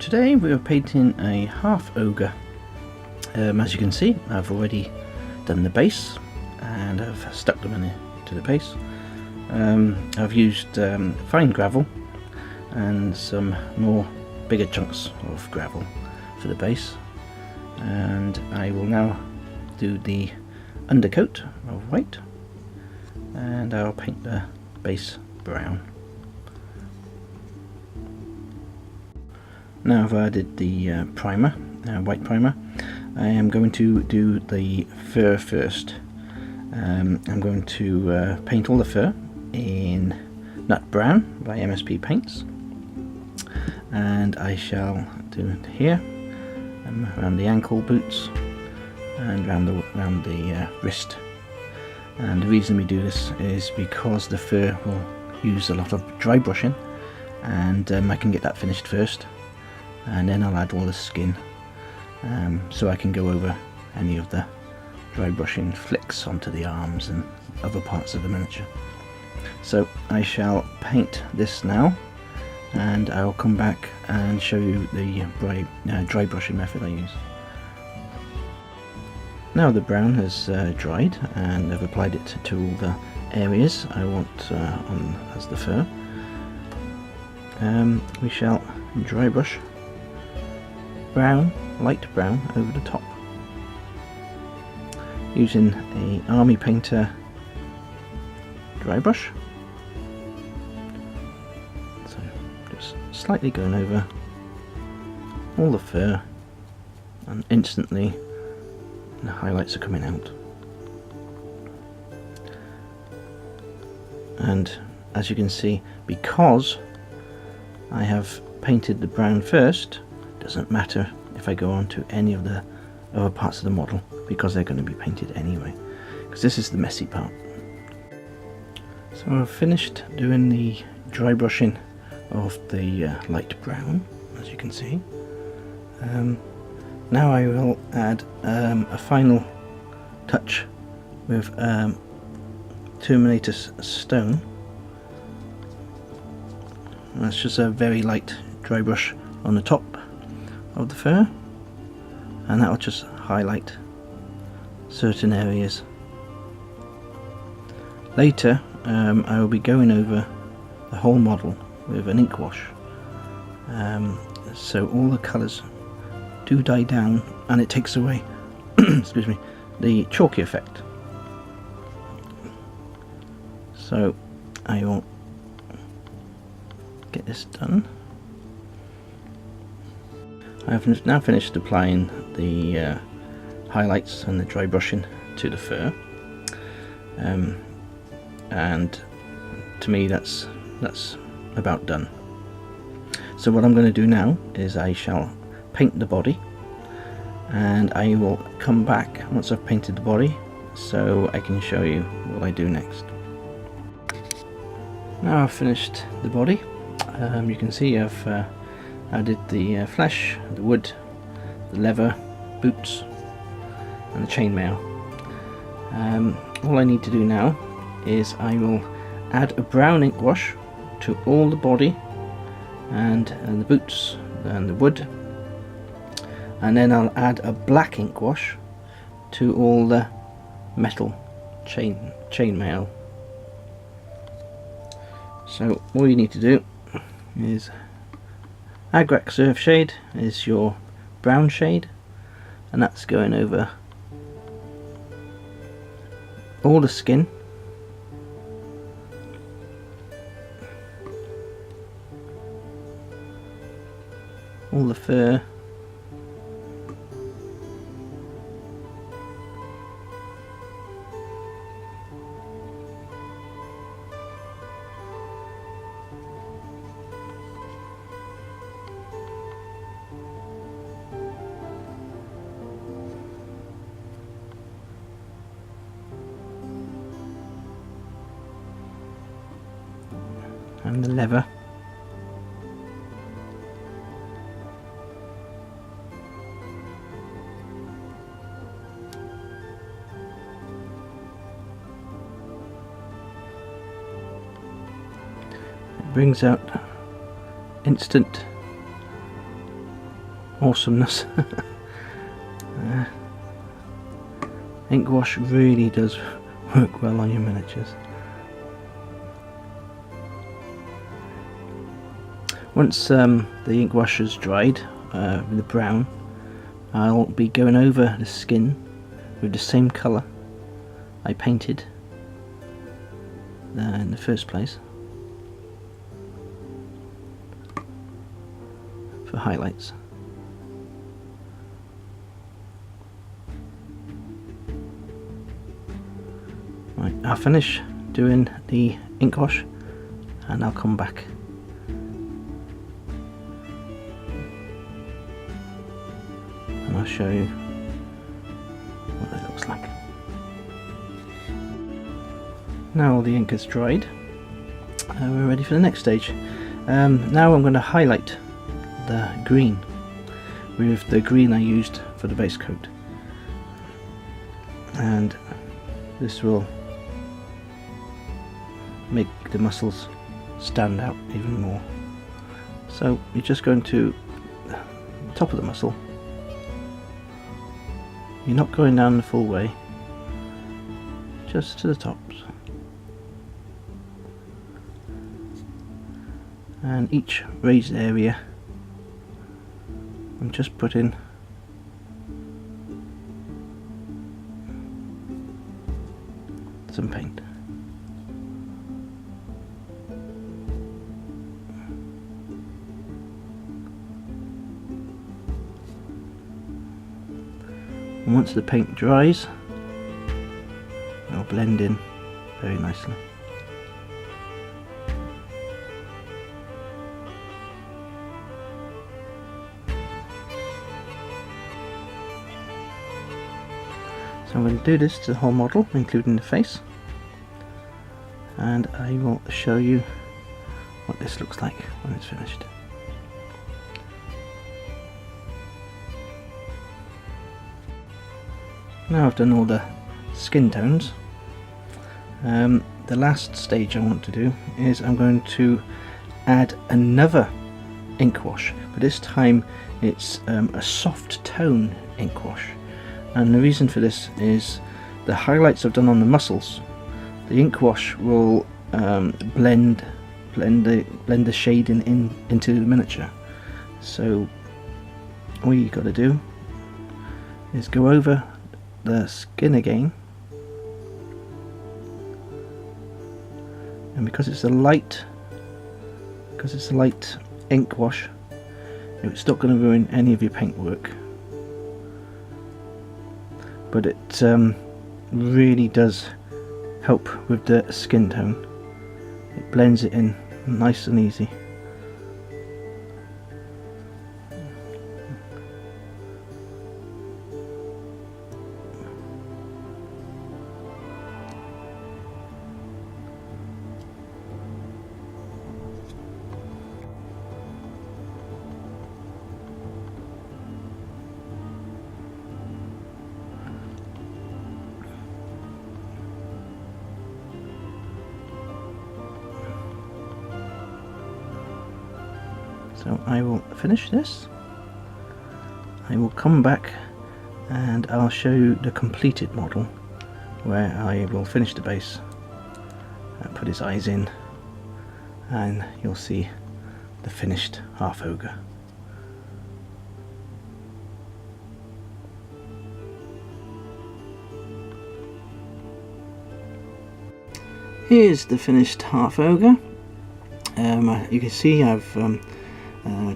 today we are painting a half-ogre. As you can see, I've already done the base and I've stuck them into the base. I've used fine gravel and some more bigger chunks of gravel for the base, and I will now do the undercoat of white and I'll paint the base brown. Now I've added the primer, white primer. I am going to do the fur first. I'm going to paint all the fur in nut brown by MSP Paints, and I shall do it here around the ankle boots and around the wrist. And the reason we do this is because the fur will use a lot of dry brushing, and I can get that finished first, and then I'll add all the skin, so I can go over any of the dry brushing flicks onto the arms and other parts of the miniature. So I shall paint this now, and I'll come back and show you the dry brushing method I use. Now the brown has dried and I've applied it to all the areas I want as the fur. We shall dry brush brown, light brown over the top, using a Army Painter dry brush. So just slightly going over all the fur, and instantly the highlights are coming out. And as you can see, because I have painted the brown first, doesn't matter if I go on to any of the other parts of the model, because they're going to be painted anyway, because this is the messy part. So I've finished doing the dry brushing of the light brown, as you can see. Now I will add a final touch with Terminator stone. That's just a very light dry brush on the top of the fur, and that will just highlight certain areas. Later I will be going over the whole model with an ink wash, so all the colours do die down and it takes away excuse me, the chalky effect. So I will get this done. I have now finished applying the highlights and the dry brushing to the fur, and to me that's about done. So what I'm going to do now is I shall paint the body, and I will come back once I've painted the body so I can show you what I do next. Now I've finished the body. You can see I've added the flesh, the wood, the leather, boots and the chainmail. All I need to do now is I will add a brown ink wash to all the body and the boots and the wood, and then I'll add a black ink wash to all the metal chainmail. So all you need to do is Agrak Surf shade is your brown shade, and that's going over all the skin, all the fur, and the leather. It brings out instant awesomeness. Ink wash really does work well on your miniatures. Once the ink wash has dried with the brown, I'll be going over the skin with the same colour I painted in the first place for highlights. Right, I'll finish doing the ink wash and I'll come back. And I'll show you what it looks like. Now all the ink is dried, we're ready for the next stage. Now I'm going to highlight the green with the green I used for the base coat, and this will make the muscles stand out even more. So you're just going to the top of the muscle, you're not going down the full way, just to the tops, and each raised area I'm just putting some paint. And once the paint dries, it'll blend in very nicely. So I'm going to do this to the whole model, including the face, and I will show you what this looks like when it's finished. Now I've done all the skin tones, the last stage I want to do is I'm going to add another ink wash, but this time it's a soft tone ink wash. And the reason for this is the highlights I've done on the muscles, the ink wash will blend the shading into the miniature. So all you got to do is go over the skin again, and because it's a light ink wash, it's not going to ruin any of your paintwork. But it really does help with the skin tone. It blends it in nice and easy. So I will finish this, I will come back and I'll show you the completed model where I will finish the base and put his eyes in, and you'll see the finished Half-Ogre. Here's the finished Half-Ogre. You can see I've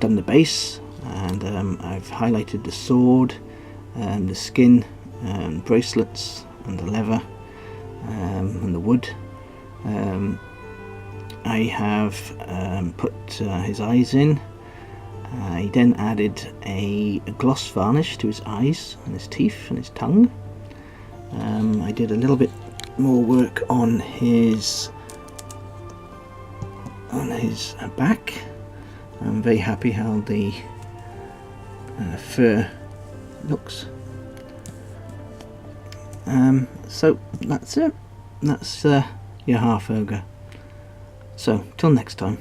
done the base, and I've highlighted the sword and the skin and bracelets and the leather and the wood. I have put his eyes in. I then added a gloss varnish to his eyes and his teeth and his tongue. I did a little bit more work on his back. I'm very happy how the fur looks. So that's it. That's your Half-Ogre. So till next time.